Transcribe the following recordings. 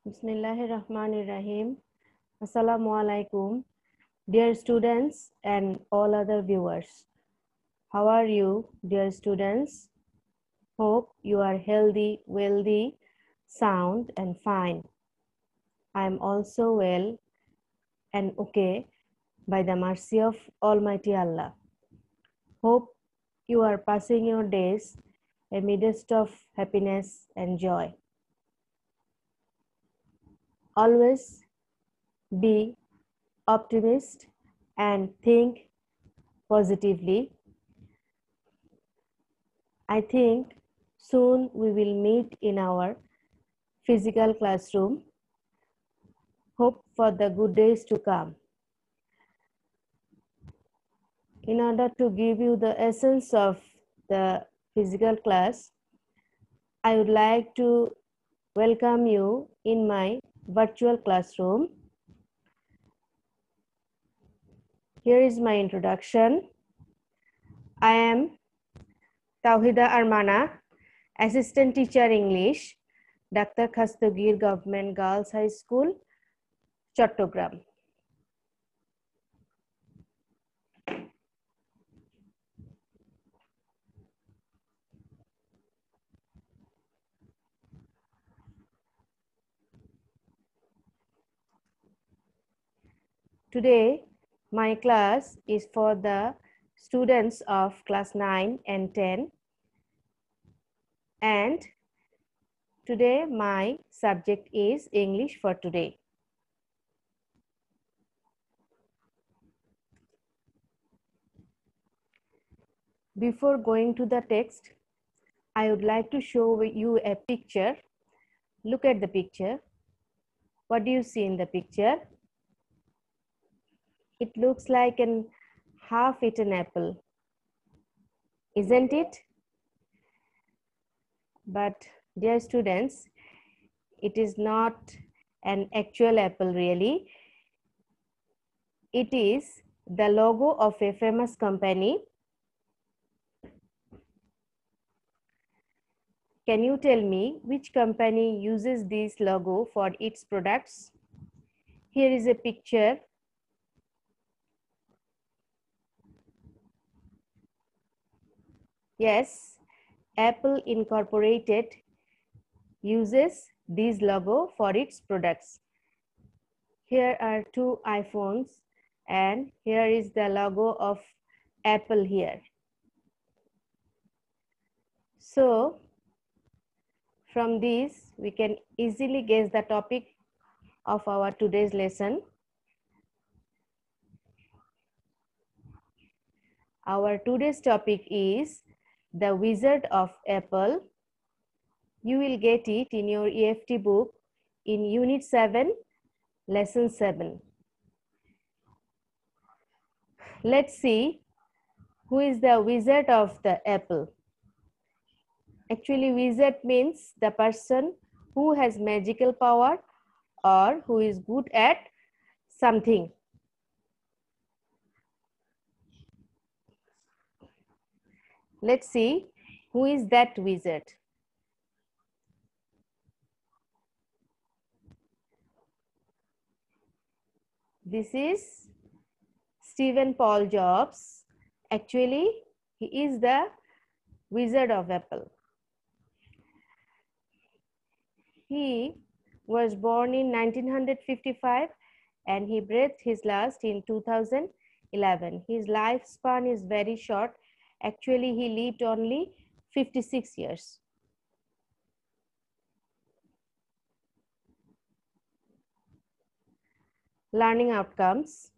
Bismillahirrahmanirrahim. Assalamu alaikum, dear students and all other viewers. How are you, dear students? Hope you are healthy, wealthy, sound and fine. I am also well and okay by the mercy of Almighty Allah. Hope you are passing your days amidst of happiness and joy. Always be optimist and think positively. I think soon we will meet in our physical classroom. Hope for the good days to come. In order to give you the essence of the physical class, I would like to welcome you in my virtual classroom. Here is my introduction. I am Tauhida Armana, Assistant Teacher English, Dr. Khastagir Government Girls High School, Chattogram. Today, my class is for the students of class 9 and 10. And today, my subject is English for today. Before going to the text, I would like to show you a picture. Look at the picture. What do you see in the picture? It looks like an half-eaten apple, isn't it? But dear students, it is not an actual apple really. It is the logo of a famous company. Can you tell me which company uses this logo for its products? Here is a picture. Yes, Apple Incorporated uses this logo for its products. Here are two iPhones and here is the logo of Apple here. So, from this, we can easily guess the topic of our today's lesson. Our today's topic is The Wizard of Apple. You will get it in your EFT book in Unit 7, Lesson 7. Let's see who is the wizard of the apple. Actually, wizard means the person who has magical power or who is good at something. Let's see who is that wizard. This is Stephen Paul Jobs. Actually, he is the wizard of Apple. He was born in 1955 and he breathed his last in 2011. His lifespan is very short. Actually, he lived only 56 years. Learning outcomes.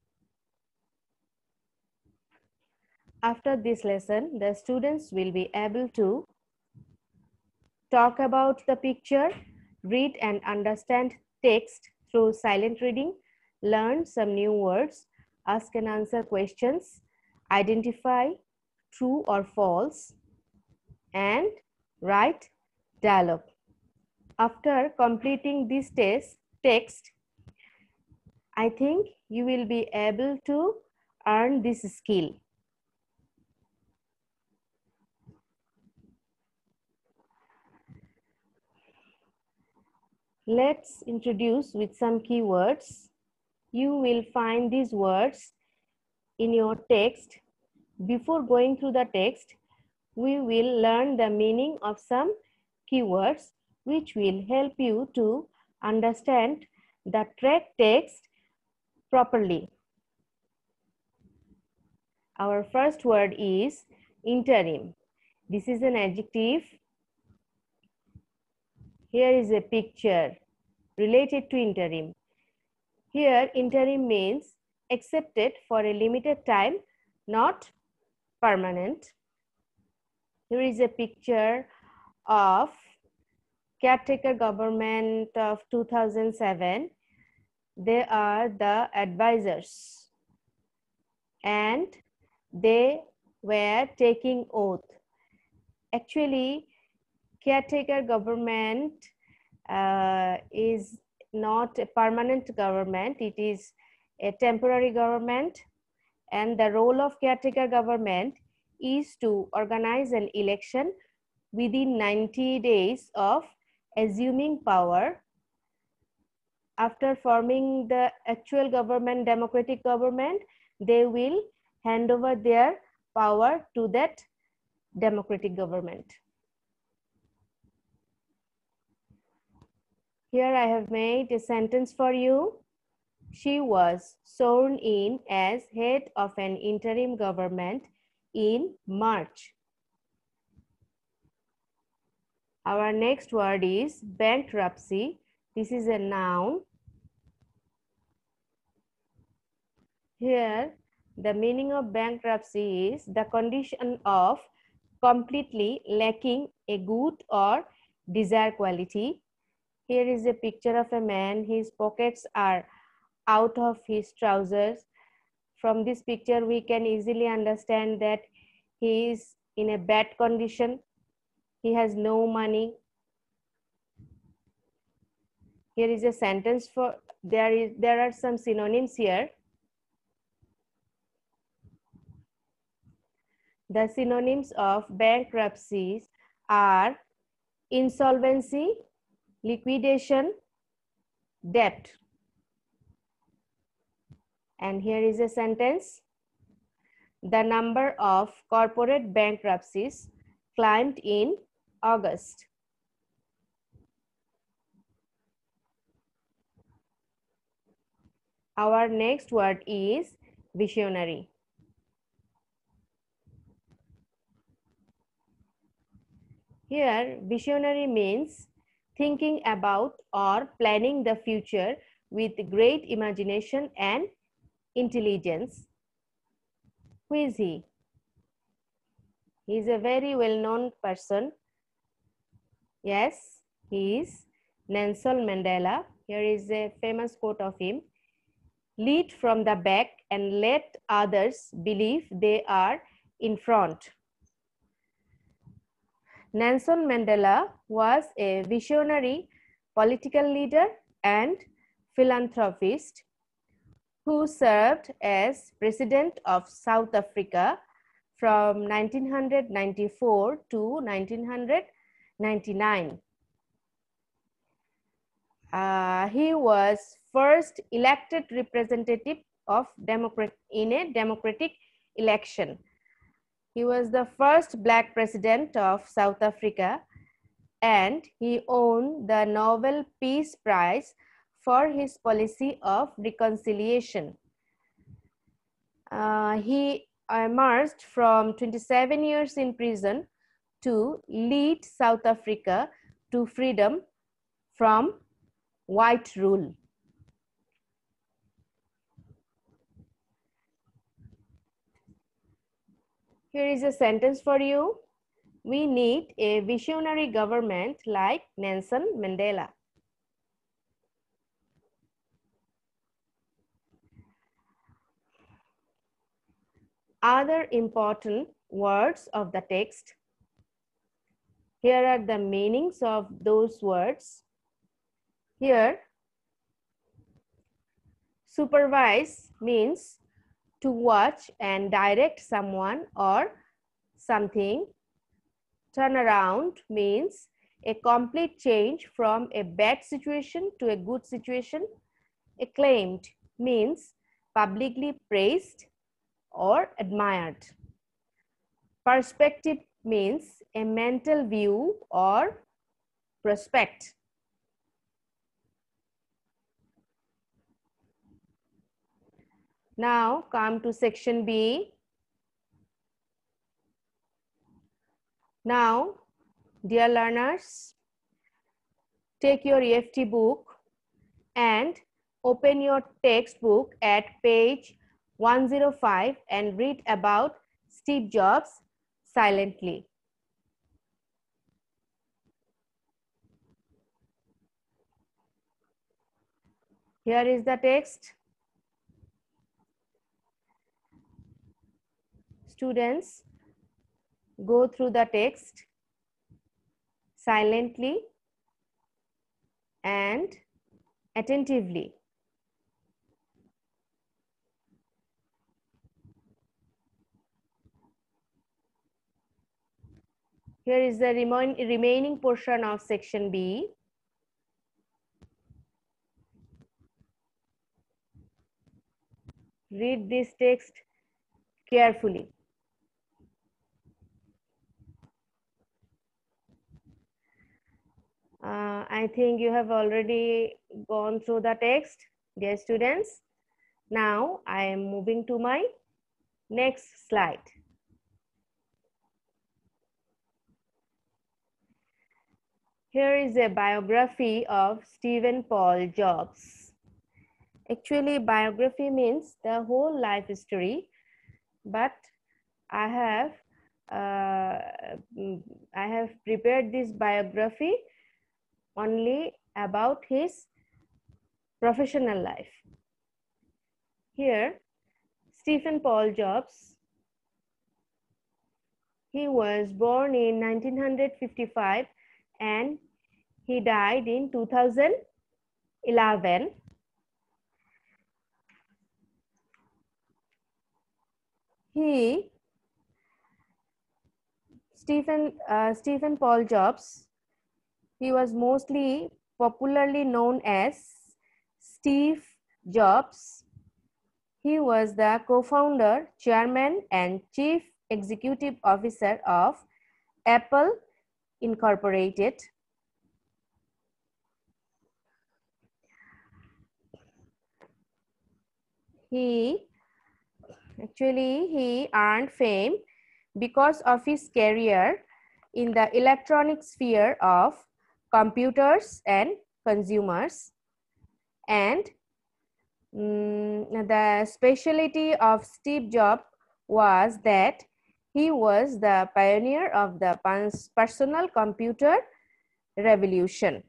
After this lesson, the students will be able to talk about the picture, read and understand text through silent reading, learn some new words, ask and answer questions, identify true or false, and write dialogue. After completing this text, I think you will be able to earn this skill. Let's introduce with some keywords. You will find these words in your text. Before going through the text, we will learn the meaning of some keywords which will help you to understand the text properly. Our first word is interim. This is an adjective. Here is a picture related to interim. Here, interim means accepted for a limited time, not permanent. Here is a picture of caretaker government of 2007. They are the advisors and they were taking oath. Actually, caretaker government is not a permanent government, it is a temporary government, and the role of caretaker government is to organize an election within 90 days of assuming power. After forming the actual government, democratic government, they will hand over their power to that democratic government. Here I have made a sentence for you. She was sworn in as head of an interim government in March. Our next word is bankruptcy. This is a noun. Here, the meaning of bankruptcy is the condition of completely lacking a good or desired quality. Here is a picture of a man. His pockets are out of his trousers. From this picture, we can easily understand that he is in a bad condition. He has no money. Here is a sentence for, there are some synonyms here. The synonyms of bankruptcies are insolvency, liquidation, debt. And here is a sentence. The number of corporate bankruptcies climbed in August. Our next word is visionary. Here, visionary means thinking about or planning the future with great imagination and intelligence. Who is he? He is a very well-known person. Yes, he is Nelson Mandela. Here is a famous quote of him. Lead from the back and let others believe they are in front. Nelson Mandela was a visionary political leader and philanthropist who served as President of South Africa from 1994 to 1999. He was first elected representative of in a democratic election. He was the first Black president of South Africa, and he won the Nobel Peace Prize for his policy of reconciliation. He emerged from 27 years in prison to lead South Africa to freedom from white rule. Here is a sentence for you. We need a visionary government like Nelson Mandela. Other important words of the text. Here are the meanings of those words. Here, supervise means to watch and direct someone or something. Turn around means a complete change from a bad situation to a good situation. Acclaimed means publicly praised or admired. Perspective means a mental view or prospect. Now come to section B. Now, dear learners, take your EFT book and open your textbook at page 105 and read about Steve Jobs silently. Here is the text. Students, go through the text silently and attentively. Here is the remaining portion of section B. Read this text carefully. I think you have already gone through the text, dear students. Now I am moving to my next slide. Here is a biography of Stephen Paul Jobs. Actually, biography means the whole life story, but I have prepared this biography only about his professional life. Here, Stephen Paul Jobs, he was born in 1955 and he died in 2011. Stephen Paul Jobs, he was mostly popularly known as Steve Jobs. He was the co-founder, chairman, and chief executive officer of Apple Incorporated. He earned fame because of his career in the electronic sphere of computers and consumers. And the specialty of Steve Jobs was that he was the pioneer of the personal computer revolution.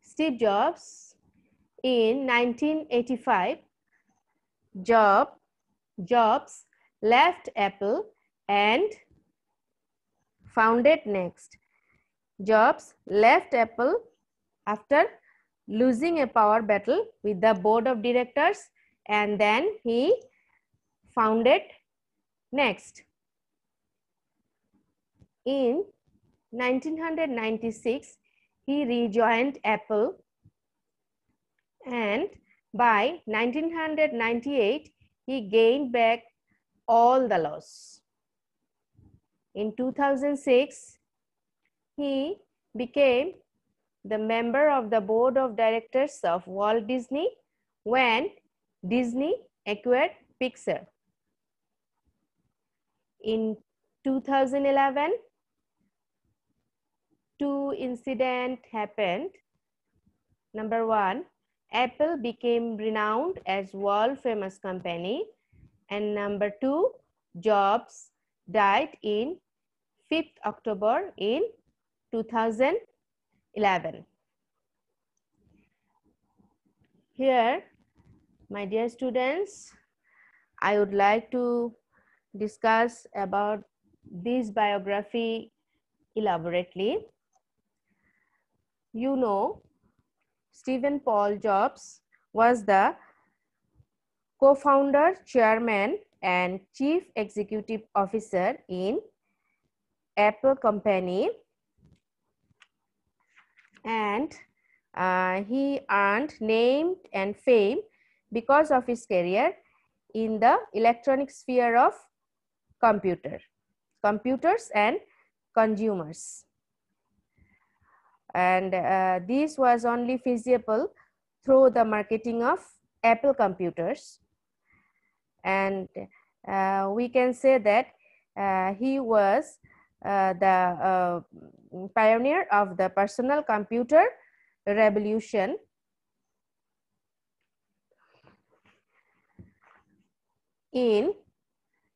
Steve Jobs, in 1985, Jobs left Apple and founded Next. Jobs left Apple after losing a power battle with the board of directors, and then he founded Next. In 1996, he rejoined Apple, and by 1998, he gained back all the loss. In 2006, he became the member of the board of directors of Walt Disney when Disney acquired Pixar. In 2011, two incidents happened. Number one, Apple became renowned as world famous company, and number two, Jobs died in 5th October in 2011. Here, my dear students, I would like to discuss about this biography elaborately. You know, Stephen Paul Jobs was the co-founder, chairman, and chief executive officer in Apple company, and he earned name and fame because of his career in the electronic sphere of computers and consumers. And this was only feasible through the marketing of Apple computers. And we can say that he was the pioneer of the personal computer revolution.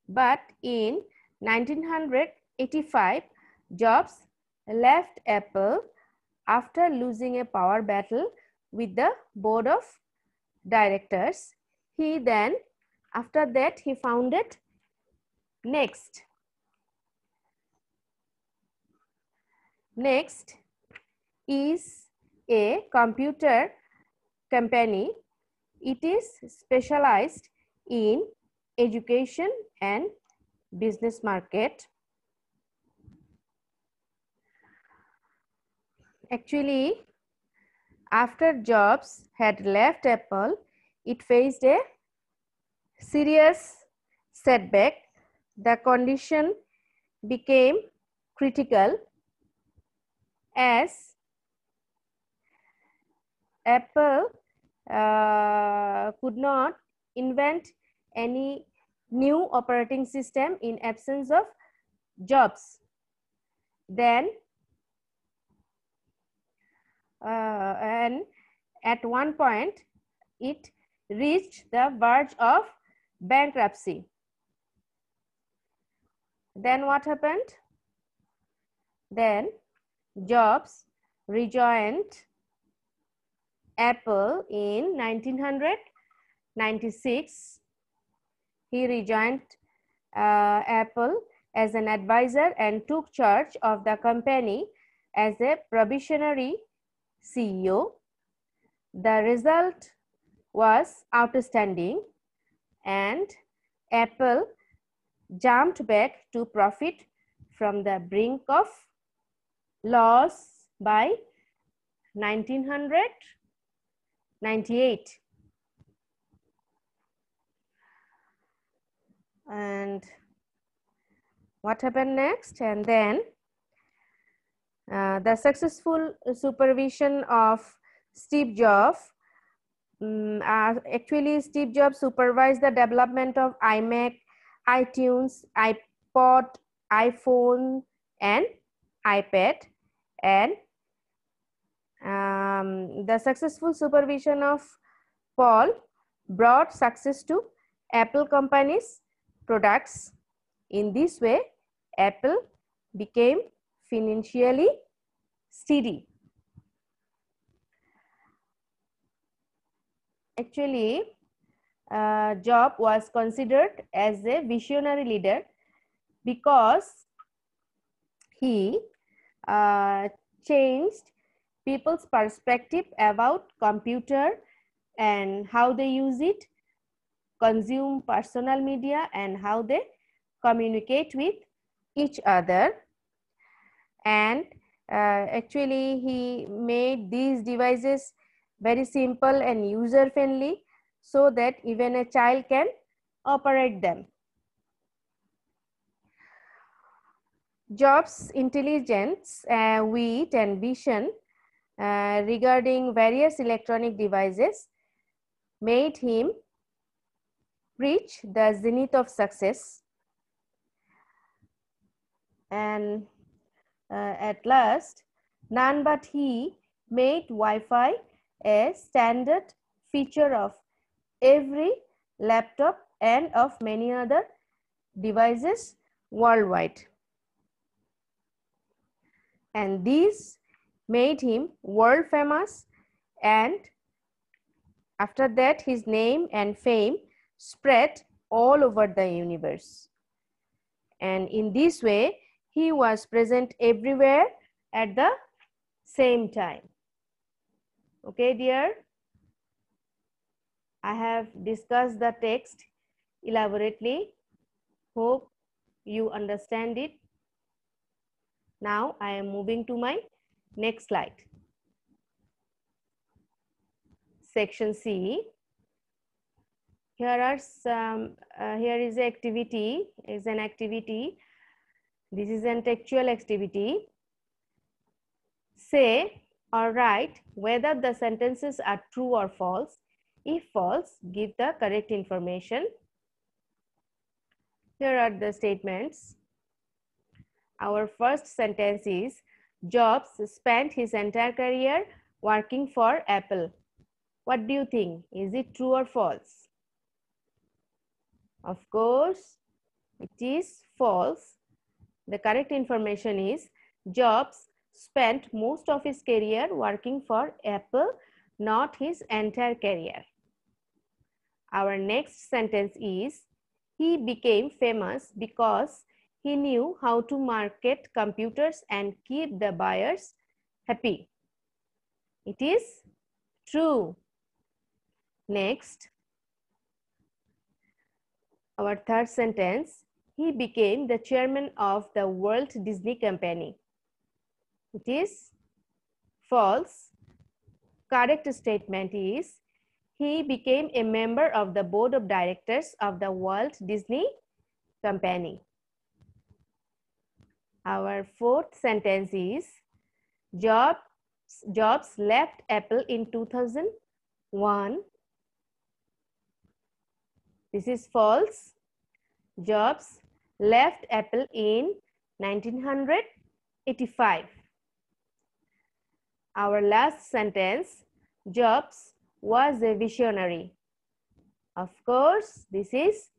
But in 1985, Jobs left Apple after losing a power battle with the board of directors. He then, after that, he founded Next. Next is a computer company. It is specialized in education and business market. Actually, after Jobs had left Apple, it faced a serious setback. The condition became critical as Apple could not invent any new operating system in absence of Jobs. Then and at one point it reached the verge of bankruptcy. Then what happened? Then Jobs rejoined Apple in 1996. He rejoined Apple as an advisor and took charge of the company as a probationary CEO. The result was outstanding, and Apple jumped back to profit from the brink of loss by 1998. And what happened next? And then the successful supervision of Steve Jobs. Actually, Steve Jobs supervised the development of iMac, iTunes, iPod, iPhone, and iPad. And the successful supervision of Paul brought success to Apple company's products. In this way, Apple became financially steady. Actually, Jobs was considered as a visionary leader because he changed people's perspective about computer and how they use it, consume personal media, and how they communicate with each other. And actually, he made these devices very simple and user friendly so that even a child can operate them. Jobs' intelligence, wit, and vision regarding various electronic devices made him reach the zenith of success. And at last, none but he made Wi-Fi a standard feature of every laptop and of many other devices worldwide. And these made him world famous, and after that his name and fame spread all over the universe. And in this way, he was present everywhere at the same time. Okay, dear? I have discussed the text elaborately. Hope you understand it. Now I am moving to my next slide. Section C. Here are some. Here is an activity. This is an textual activity. Say or write whether the sentences are true or false. If false, give the correct information. Here are the statements. Our first sentence is, Jobs spent his entire career working for Apple. What do you think? Is it true or false? Of course, it is false. The correct information is, Jobs spent most of his career working for Apple, not his entire career. Our next sentence is, he became famous because he knew how to market computers and keep the buyers happy. It is true. Next, our third sentence, he became the chairman of the Walt Disney Company. It is false. Correct statement is, he became a member of the board of directors of the Walt Disney Company. Our fourth sentence is, Jobs left Apple in 2001. This is false. Jobs left Apple in 1985. Our last sentence, Jobs was a visionary. Of course, this is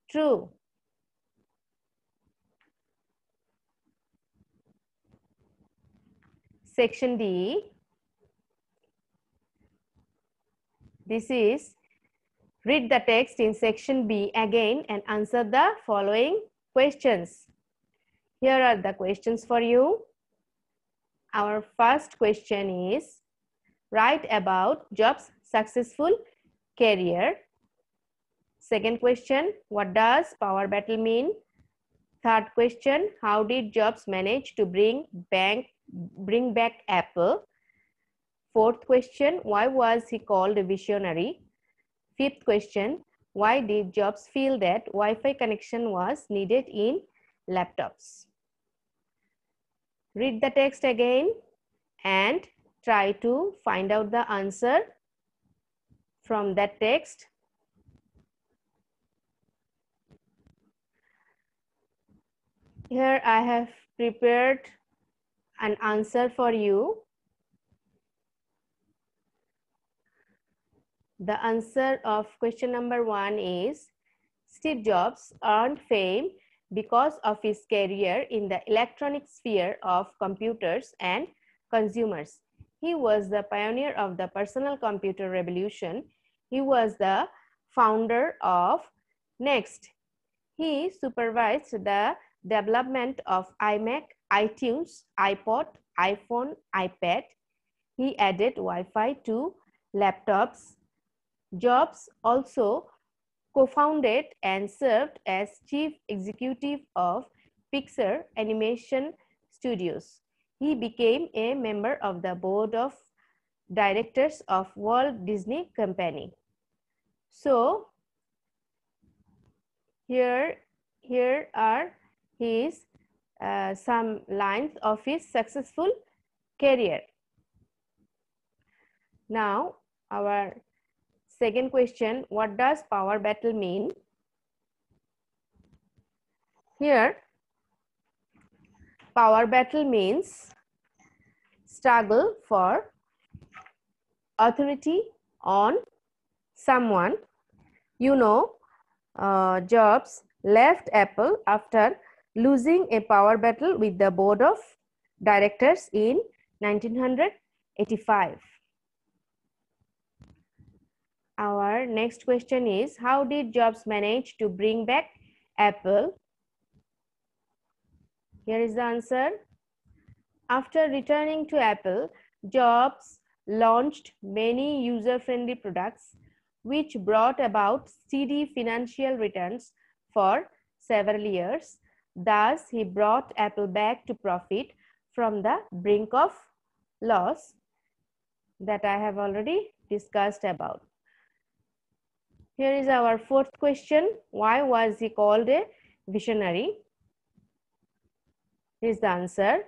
true. Section D. This is, read the text in section B again and answer the following questions. Here are the questions for you. Our first question is, write about Jobs' successful career. Second question, what does power battle mean? Third question, how did Jobs manage to bring back Apple? Fourth question, why was he called a visionary? Fifth question, why did Jobs feel that Wi-Fi connection was needed in laptops? Read the text again and try to find out the answer from that text. Here I have prepared an answer for you. The answer of question number 1 is, Steve Jobs earned fame because of his career in the electronic sphere of computers and consumers. He was the pioneer of the personal computer revolution. He was the founder of NeXT. He supervised the development of iMac, iTunes, iPod, iPhone, iPad. He added Wi-Fi to laptops. Jobs also co-founded and served as chief executive of Pixar Animation Studios. He became a member of the board of directors of Walt Disney Company. So, here are his some lines of his successful career. Now, our second question, what does power battle mean? Here, power battle means struggle for authority on someone. You know, Jobs left Apple after losing a power battle with the board of directors in 1985. Our next question is, how did Jobs manage to bring back Apple? Here is the answer. After returning to Apple, Jobs launched many user-friendly products which brought about steady financial returns for several years. Thus, he brought Apple back to profit from the brink of loss that I have already discussed about. Here is our fourth question. Why was he called a visionary? Here is the answer.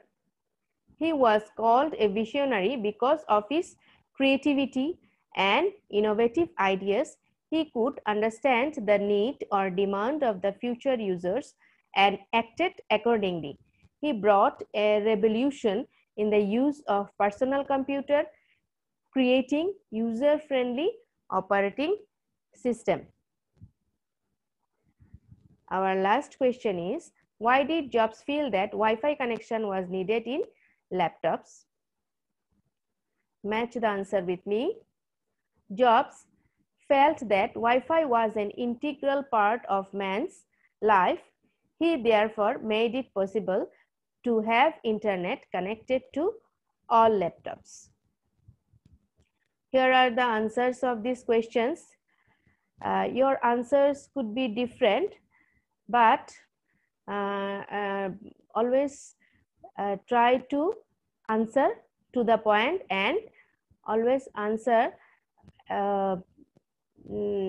He was called a visionary because of his creativity and innovative ideas. He could understand the need or demand of the future users and acted accordingly. He brought a revolution in the use of personal computer, creating user-friendly operating system. Our last question is, why did Jobs feel that Wi-Fi connection was needed in laptops? Match the answer with me. Jobs felt that Wi-Fi was an integral part of man's life. He therefore made it possible to have internet connected to all laptops. Here are the answers of these questions. Your answers could be different, but always try to answer to the point and always answer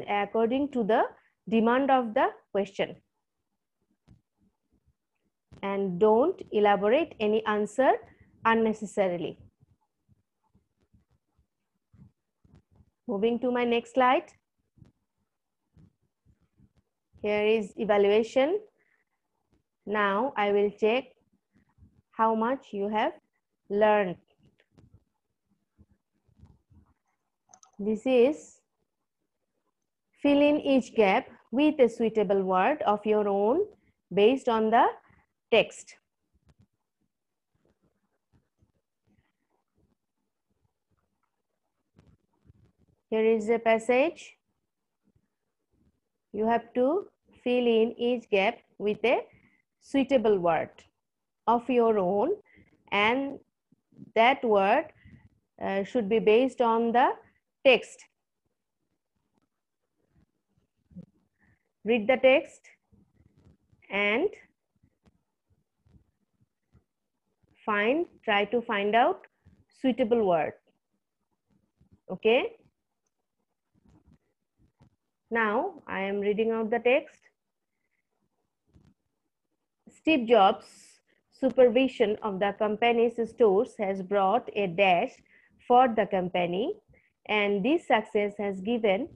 according to the demand of the question, and don't elaborate any answer unnecessarily. Moving to my next slide. Here is evaluation. Now I will check how much you have learned. This is fill in each gap with a suitable word of your own based on the text. Here is a passage. You have to fill in each gap with a suitable word of your own, and that word should be based on the text. Read the text and try to find out suitable word. Okay. Now I am reading out the text. Steve Jobs' supervision of the company's stores has brought a dash for the company, and this success has given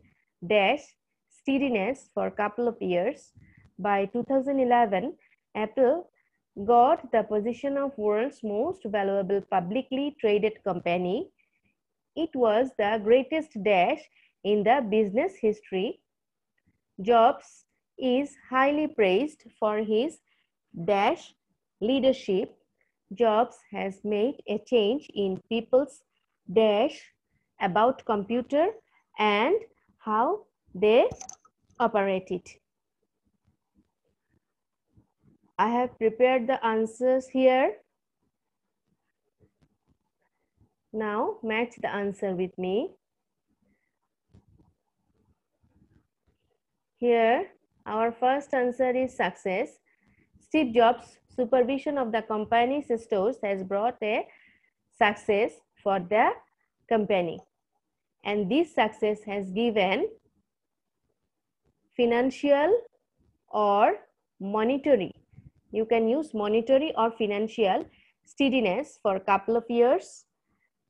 dash steadiness for a couple of years. By 2011, Apple got the position of world's most valuable publicly traded company. It was the greatest dash in the business history. Jobs is highly praised for his dash leadership. Jobs has made a change in people's dash about computer and how they operate it. I have prepared the answers here. Now match the answer with me. Here our first answer is success. Steve Jobs' supervision of the company's stores has brought a success for the company, and this success has given financial or monetary, you can use monetary or financial steadiness for a couple of years.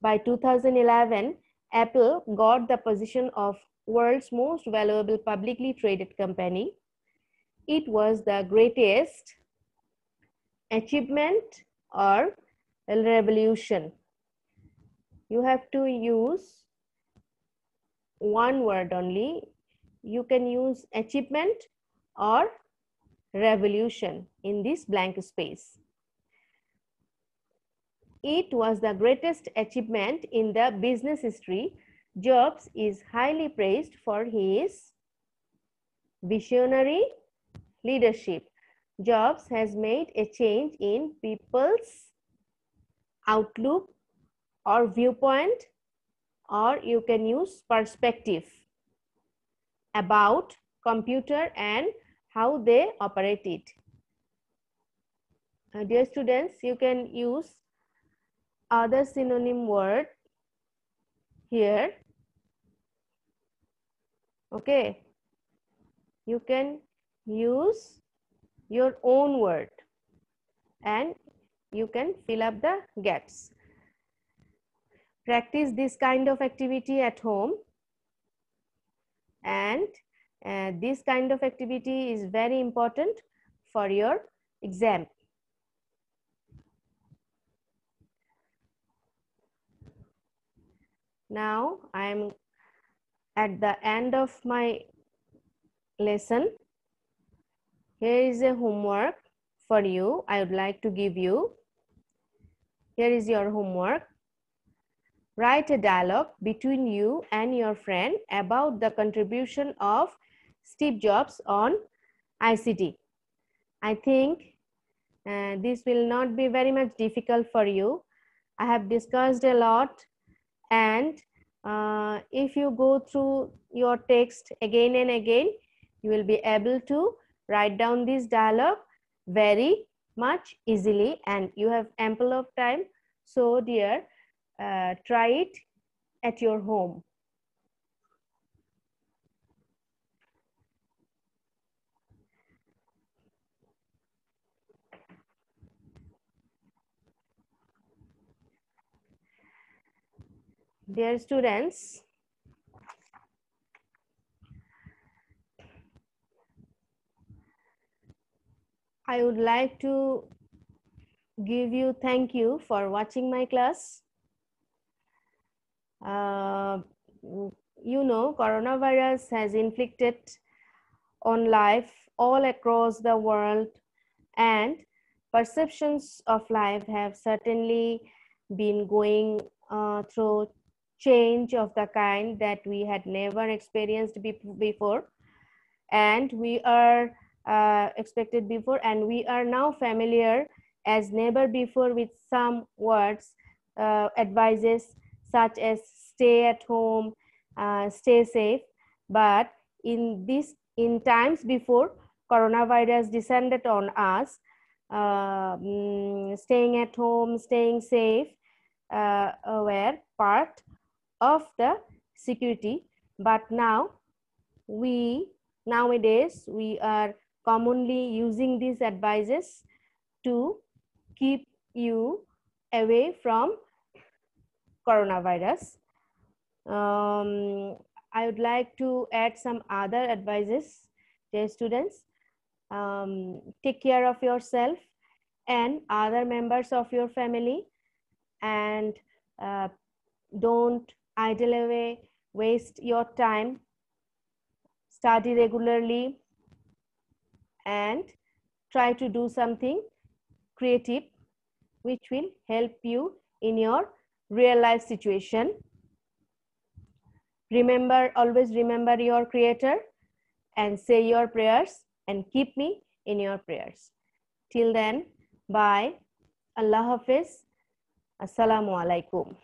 By 2011, Apple got the position of world's most valuable publicly traded company. It was the greatest achievement or revolution. You have to use one word only. You can use achievement or revolution in this blank space. It was the greatest achievement in the business history. Jobs is highly praised for his visionary leadership. Jobs has made a change in people's outlook or viewpoint, or you can use perspective. about computer and how they operate it. Dear students, you can use other synonym word here. Okay, you can use your own word and you can fill up the gaps. Practice this kind of activity at home, and this kind of activity is very important for your exam. Now I am at the end of my lesson. Here is a homework for you. I would like to give you. Here is your homework. Write a dialogue between you and your friend about the contribution of Steve Jobs on ICT. I think this will not be very much difficult for you. I have discussed a lot, and if you go through your text again and again, you will be able to write down this dialogue very much easily, and you have ample of time. So dear, try it at your home. Dear students, I would like to give you thank you for watching my class. You know, coronavirus has inflicted on life all across the world, and perceptions of life have certainly been going through change of the kind that we had never experienced before, and we are expected before, and we are now familiar as never before with some words, advices such as stay at home, stay safe. But in times before coronavirus descended on us, staying at home, staying safe were part of the security. But nowadays we are commonly using these advices to keep you away from coronavirus. I would like to add some other advices. Dear students, take care of yourself and other members of your family, and don't idle away, waste your time, study regularly, and try to do something creative which will help you in your real life situation. Remember, always remember your Creator and say your prayers and keep me in your prayers. Till then, bye. Allah Hafiz. Assalamu alaikum.